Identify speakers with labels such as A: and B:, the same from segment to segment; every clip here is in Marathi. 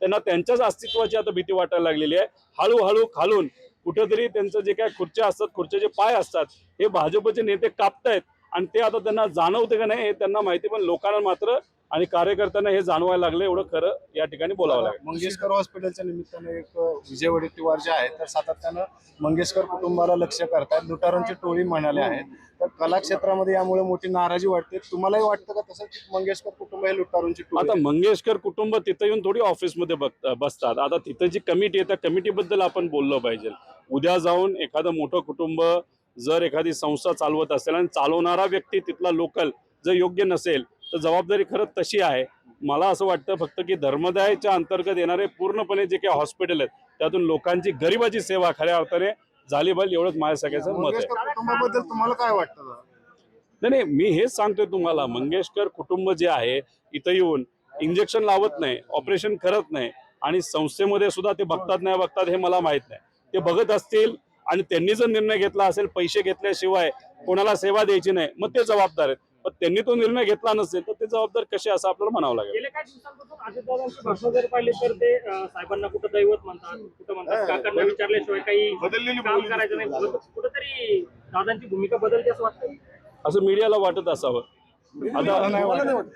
A: त्यांना त्यांच्याच अस्तित्वाची आता भीती वाटायला लागलेली आहे। हळूहळू खालून कुठेतरी त्यांचं जे काय खुर्च्या असतात, खुर्च्याचे पाय असतात, हे भाजपचे नेते कापतायत आणि ते आता त्यांना जाणवते का नाही हे त्यांना माहिती, पण लोकांना मात्र आणि कार्यकर्त्यांना हे जाणवायला लागले, एवढं खरं या ठिकाणी बोलावं लागेल।
B: मंगेशकर हॉस्पिटलच्या निमित्ताने एक विजय वडेट्टीवार जे आहेत तर सातत्यानं मंगेशकर कुटुंबाला लक्ष्य करतात, लुटारांची टोळी म्हणाले आहेत, तर कला क्षेत्रामध्ये यामुळे मोठी नाराजी वाटते। तुम्हालाही वाटतं का तसं की मंगेशकर कुटुंब हे लुटारांची टोळी?
A: आता मंगेशकर कुटुंब तिथं येऊन थोडी ऑफिसमध्ये बसतात, आता तिथं जी कमिटी आहे त्या कमिटीबद्दल आपण बोललं पाहिजे। उद्या जाऊन एखादं मोठं कुटुंब जर एखादी संस्था चालवत असेल आणि चालवणारा व्यक्ती तिथला लोकल जर योग्य नसेल तर जबाबदारी खरंच तशी आहे। मला असं वाटतं फक्त की धर्मदायच्या अंतर्गत येणारे पूर्णपणे जे काही हॉस्पिटल आहेत त्यातून लोकांची गरिबाची सेवा खऱ्या अर्थाने झाली पाहिजे, एवढंच माझ्या सगळ्याचं मत आहे।
B: मंगेशकर कुटुंबाबद्दल तुम्हाला काय वाटतं?
A: नाही, मी हेच सांगतोय तुम्हाला, मंगेशकर कुटुंब जे आहे इथं येऊन इंजेक्शन लावत नाही, ऑपरेशन करत नाही आणि संस्थेमध्ये सुद्धा ते बघतात हे मला माहित नाही। ते बघत असतील आणि त्यांनी जर निर्णय घेतला असेल पैसे घेतल्याशिवाय कोणाला सेवा द्यायची नाही, मग ते जबाबदार आहेत। पण त्यांनी तो निर्णय घेतला नसेल तर ते जबाबदार कसे असं आपल्याला म्हणावं लागेल।
C: गेल्या काही दिवसांपासून अजितदादांची भाषण जर पाहिली तर ते साहेबांना कुठं दैवत म्हणतात, कुठं म्हणतात काकांना विचारल्याशिवाय काही काम करायचं नाही, कुठंतरी दादांची भूमिका बदलते असं वाटतं।
A: असं मीडियाला वाटत असावं। आता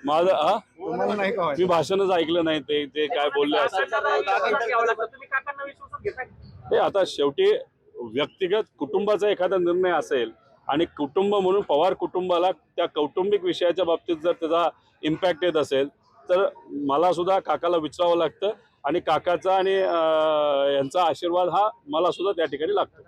A: माझं
B: तुम्हाला नाही का
A: मी भाषणच ऐकलं नाही, ते काय बोलले असं
C: तुम्ही काकांना विश्वासात घेता?
A: ते आता शेवटी व्यक्तिगत कुटुंबाचा एखादा निर्णय असेल आणि कुटुंब म्हणून पवार कुटुंबाला त्या कौटुंबिक विषयाच्या बाबतीत जर त्याचा इम्पॅक्ट येत असेल तर मला सुद्धा काकाला विचारावं लागतं आणि काकाचा आणि यांचा आशीर्वाद हा मला सुद्धा त्या ठिकाणी लागतो।